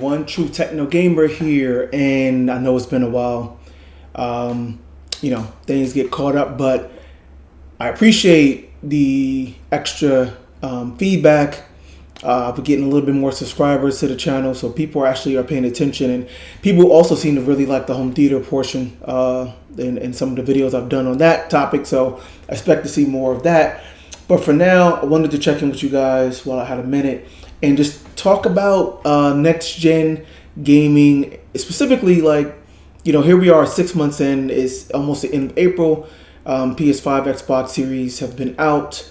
everyone? True Techno Gamer here, and I know it's been a while. Things get caught up, but I appreciate the extra feedback. We're getting a little bit more subscribers to the channel, so people are paying attention, and people also seem to really like the home theater portion and some of the videos I've done on that topic. So I expect to see more of that. But for now, I wanted to check in with you guys while I had a minute and just talk about next gen gaming, specifically here we are 6 months in, it's almost the end of April. PS5, Xbox Series have been out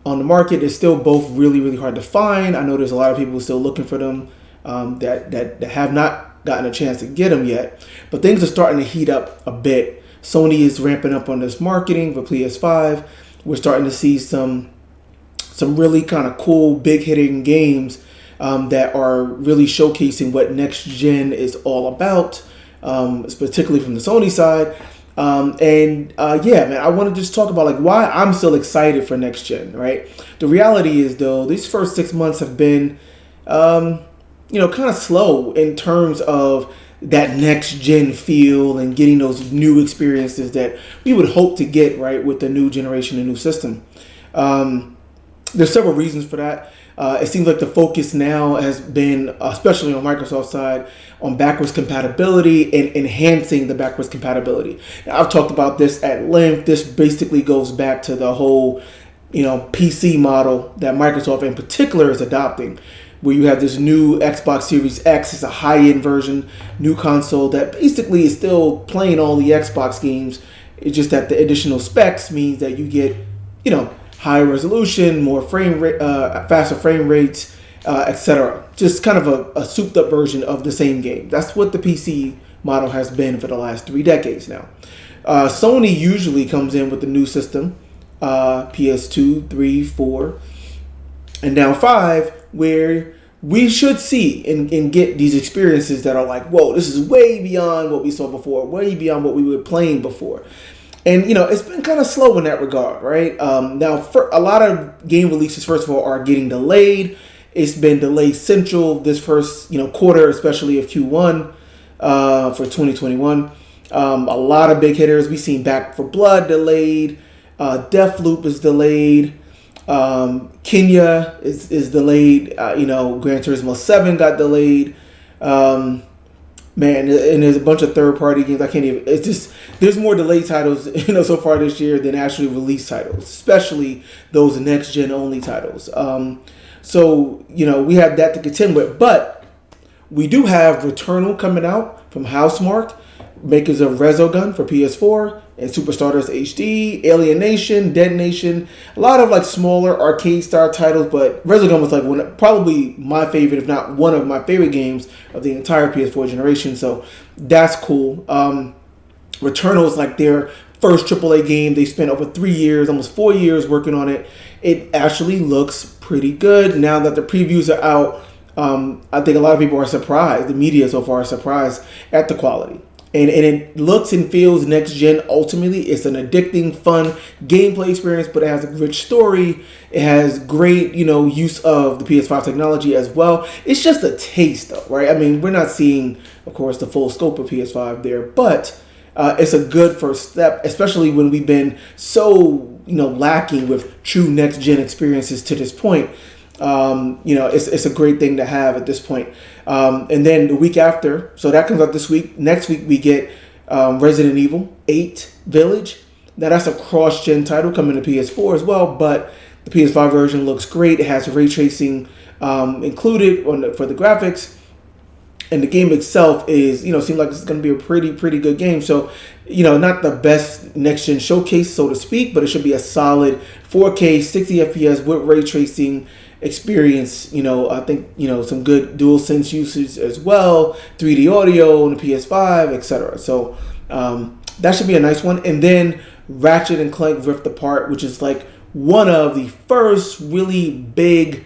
on the market. It's still both really, really hard to find. I know there's a lot of people still looking for them that have not gotten a chance to get them yet. But things are starting to heat up a bit. Sony is ramping up on this marketing for PS5. We're starting to see some really kind of cool, big-hitting games that are really showcasing what next gen is all about, particularly from the Sony side. I want to just talk about why I'm still excited for next gen, right? The reality is, though, these first 6 months have been, kind of slow in terms of that next gen feel and getting those new experiences that we would hope to get, right, with the new generation and new system. There's several reasons for that. It seems like the focus now has been, especially on Microsoft's side, on backwards compatibility and enhancing the backwards compatibility. Now, I've talked about this at length. This basically goes back to the whole, PC model that Microsoft in particular is adopting, where you have this new Xbox Series X. It's a high-end version, new console that basically is still playing all the Xbox games. It's just that the additional specs means that you get, higher resolution, more frame rate, faster frame rates, etc. Just kind of a souped up version of the same game. That's what the PC model has been for the last 3 decades now. Sony usually comes in with the new system, PS2, 3, 4, and now 5, where we should see and get these experiences that are like, whoa, this is way beyond what we saw before, way beyond what we were playing before. And, it's been kind of slow in that regard, right? Now, for a lot of game releases, first of all, are getting delayed. It's been delayed central this first, quarter, especially of Q1 for 2021. A lot of big hitters. We've seen Back 4 Blood delayed. Deathloop is delayed. Kenya is delayed. Gran Turismo 7 got delayed. Man, and there's a bunch of third-party games. I can't even. It's just there's more delayed titles, so far this year than actually released titles, especially those next-gen only titles. We have that to contend with, but we do have Returnal coming out from Housemarque, makers of Resogun for PS4 and Superstardust HD, Alien Nation, Dead Nation, a lot of smaller arcade-style titles, but Resogun was probably my favorite, if not one of my favorite games of the entire PS4 generation, so that's cool. Returnal is their first AAA game. They spent over 3 years, almost 4 years working on it. It actually looks pretty good now that the previews are out. I think a lot of people are surprised, the media so far is surprised at the quality. And it looks and feels next gen. Ultimately, it's an addicting, fun gameplay experience, but it has a rich story. It has great, use of the PS5 technology as well. It's just a taste, though, right? I mean, we're not seeing, of course, the full scope of PS5 there, but it's a good first step, especially when we've been so, lacking with true next gen experiences to this point. It's a great thing to have at this point. And then the week after, so that comes out this week. Next week we get Resident Evil 8 Village. Now that's a cross-gen title coming to PS4 as well, but the PS5 version looks great. It has ray tracing included for the graphics. And the game itself is, seems like it's going to be a pretty good game. So, not the best next-gen showcase, so to speak, but it should be a solid 4K, 60 FPS with ray tracing experience. I think, some good DualSense usage as well, 3D audio on the PS5, etc. So, that should be a nice one. And then Ratchet and Clank Rift Apart, which is one of the first really big,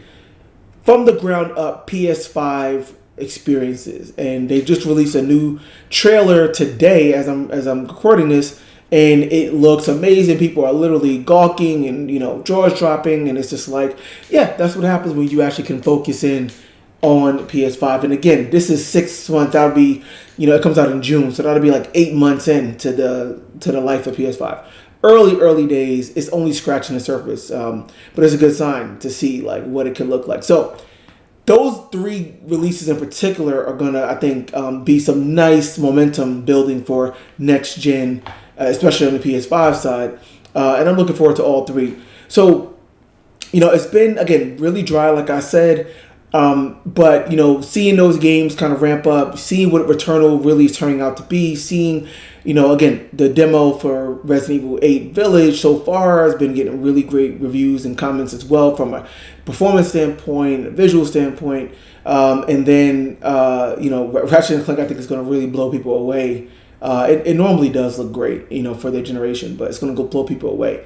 from the ground up PS5 experiences, and they just released a new trailer today as I'm recording this, and it looks amazing. People are literally gawking and jaws dropping, and it's just that's what happens when you actually can focus in on PS5. And again, this is 6 months. That'll be, it comes out in June, so that'll be like 8 months into the life of PS5. Early days. It's only scratching the surface, but it's a good sign to see like what it could look like. So those 3 releases in particular are gonna, I think, be some nice momentum building for next gen, especially on the PS5 side. And I'm looking forward to all 3. So, it's been, again, really dry, like I said. But, seeing those games kind of ramp up, seeing what Returnal really is turning out to be, seeing, again, the demo for Resident Evil 8 Village so far has been getting really great reviews and comments as well from a performance standpoint, a visual standpoint. And then, Ratchet Clank, I think, is going to really blow people away. It normally does look great, for their generation, but it's going to go blow people away.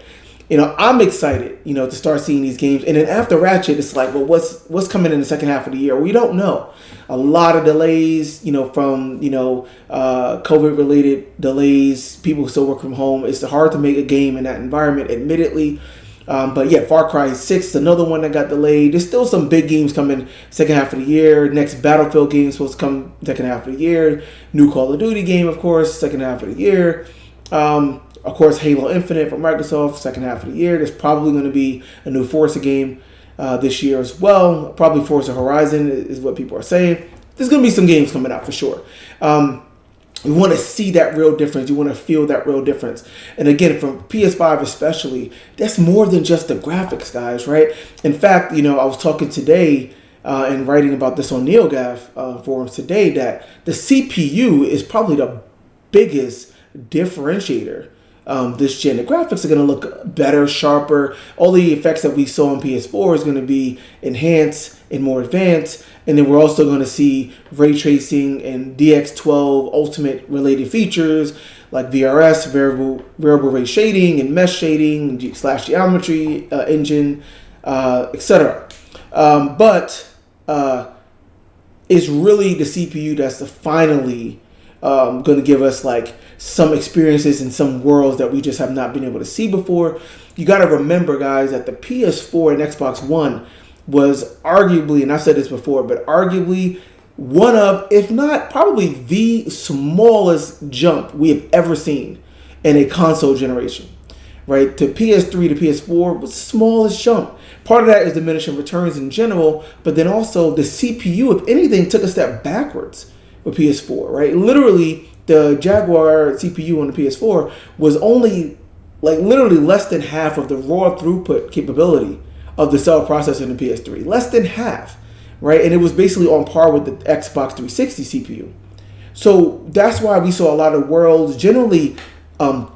I'm excited, to start seeing these games. And then after Ratchet, it's like, well, what's coming in the second half of the year? We don't know. A lot of delays, from, COVID-related delays. People still work from home. It's hard to make a game in that environment, admittedly. But yeah, Far Cry 6 is another one that got delayed. There's still some big games coming second half of the year. Next Battlefield game is supposed to come second half of the year. New Call of Duty game, of course, second half of the year. Of course, Halo Infinite from Microsoft, second half of the year. There's probably going to be a new Forza game this year as well. Probably Forza Horizon is what people are saying. There's going to be some games coming out for sure. You want to see that real difference. You want to feel that real difference. And again, from PS5 especially, that's more than just the graphics, guys, right? In fact, I was talking today and writing about this on NeoGAF forums today that the CPU is probably the biggest differentiator this gen. The graphics are going to look better, sharper. All the effects that we saw on PS4 is going to be enhanced and more advanced. And then we're also going to see ray tracing and DX12 Ultimate related features like VRS, variable rate shading, and mesh shading, / geometry engine, etc. But it's really the CPU that's finally going to give us like some experiences in some worlds that we just have not been able to see before. You got to remember, guys, that the PS4 and Xbox One was arguably, and I've said this before, but arguably one of, if not probably the smallest jump we have ever seen in a console generation, right? To PS3 to PS4 was the smallest jump. Part of that is diminishing returns in general, but then also the CPU, if anything, took a step backwards for PS4, right? Literally, the Jaguar CPU on the PS4 was only like literally less than half of the raw throughput capability of the cell processor in the PS3. Less than half, right? And it was basically on par with the Xbox 360 CPU. So that's why we saw a lot of worlds generally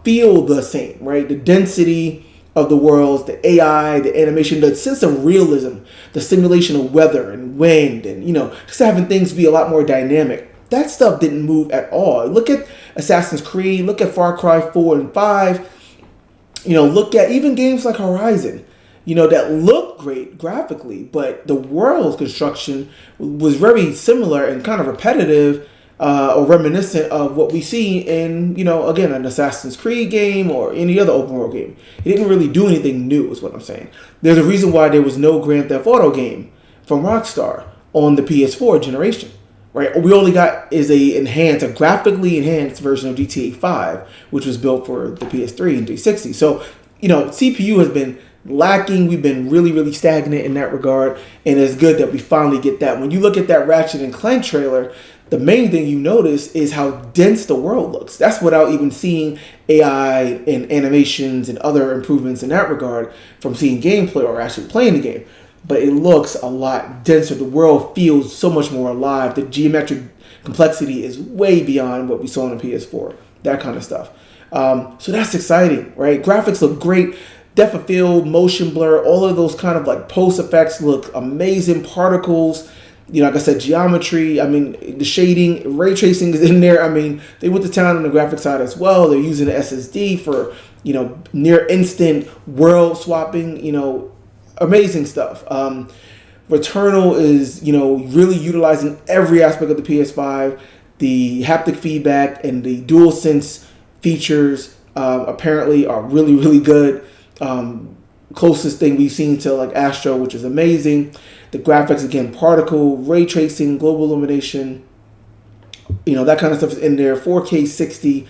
feel the same, right? The density of the worlds, the AI, the animation, the sense of realism, the simulation of weather and wind, and just having things be a lot more dynamic. That stuff didn't move at all. Look at Assassin's Creed, look at Far Cry 4 and 5, look at even games like Horizon, that look great graphically, but the world's construction was very similar and kind of repetitive or reminiscent of what we see in, again, an Assassin's Creed game or any other open world game. It didn't really do anything new is what I'm saying. There's a reason why there was no Grand Theft Auto game from Rockstar on the PS4 generation. Right, we only got is a graphically enhanced version of GTA 5, which was built for the PS3 and 360. So, CPU has been lacking. We've been really, really stagnant in that regard, and it's good that we finally get that. When you look at that Ratchet and Clank trailer, the main thing you notice is how dense the world looks. That's without even seeing AI and animations and other improvements in that regard from seeing gameplay or actually playing the game. But it looks a lot denser. The world feels so much more alive. The geometric complexity is way beyond what we saw on the PS4. That kind of stuff. So that's exciting, right? Graphics look great. Depth of field, motion blur, all of those kind of like post effects look amazing. Particles, like I said, geometry. I mean, the shading, ray tracing is in there. I mean, they went to town on the graphic side as well. They're using the SSD for, near instant world swapping, amazing stuff. Returnal is, really utilizing every aspect of the PS5. The haptic feedback and the DualSense features apparently are really, really good. closest thing we've seen to like Astro, which is amazing. The graphics, again, particle, ray tracing, global illumination, that kind of stuff is in there. 4K 60,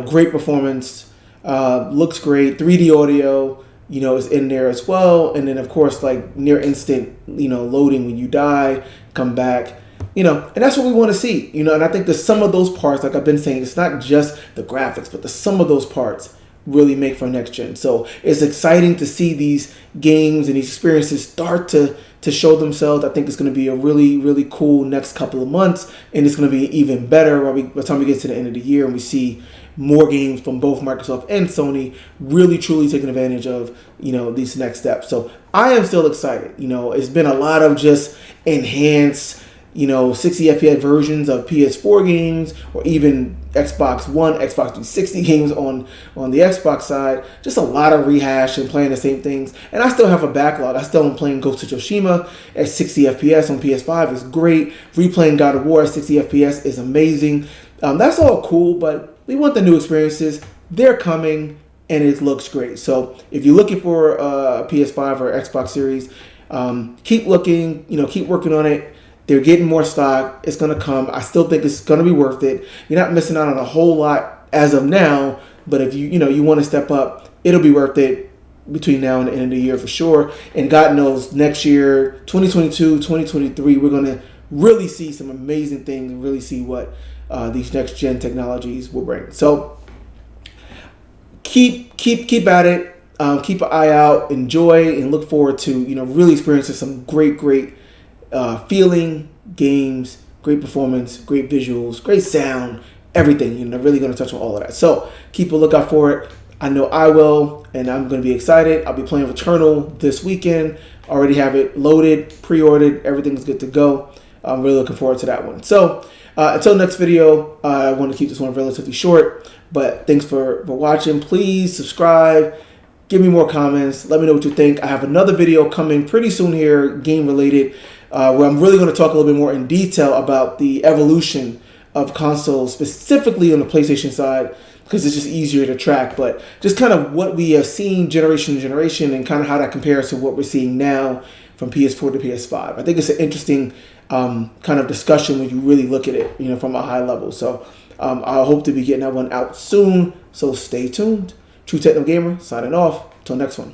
great performance, looks great. 3D audio, is in there as well. And then, of course, like near instant, loading when you die, come back, and that's what we want to see, and I think that some of those parts, like I've been saying, it's not just the graphics, but the sum of those parts really make for next gen. So it's exciting to see these games and these experiences start to show themselves. I think it's going to be a really, really cool next couple of months, and it's going to be even better by the time we get to the end of the year and we see more games from both Microsoft and Sony really truly taking advantage of these next steps. So I am still excited. It's been a lot of just enhanced 60 FPS versions of PS4 games, or even Xbox One, Xbox 360 games on the Xbox side. Just a lot of rehash and playing the same things. And I still have a backlog. I still am playing Ghost of Tsushima at 60 FPS on PS5 is great. Replaying God of War at 60 FPS is amazing. That's all cool, but we want the new experiences. They're coming, and it looks great. So if you're looking for a PS5 or Xbox Series, keep looking. Keep working on it. They're getting more stock. It's going to come. I still think it's going to be worth it. You're not missing out on a whole lot as of now, but if you want to step up, it'll be worth it between now and the end of the year for sure. And God knows next year, 2022, 2023, we're going to really see some amazing things and really see what these next gen technologies will bring. So keep at it. Keep an eye out. Enjoy and look forward to really experiencing some great feeling games, great performance, great visuals, great sound, everything. They're really going to touch on all of that. So keep a lookout for it. I know I will, and I'm going to be excited. I'll be playing Returnal this weekend. Already have it loaded, pre-ordered. Everything's good to go. I'm really looking forward to that one. So until next video, I want to keep this one relatively short, but thanks for watching. Please subscribe. Give me more comments. Let me know what you think. I have another video coming pretty soon here, game related, where I'm really going to talk a little bit more in detail about the evolution of consoles, specifically on the PlayStation side, because it's just easier to track, but just kind of what we have seen generation to generation and kind of how that compares to what we're seeing now from PS4 to PS5. I think it's an interesting kind of discussion when you really look at it, from a high level. So I hope to be getting that one out soon, so stay tuned. True Techno Gamer signing off. Till next one.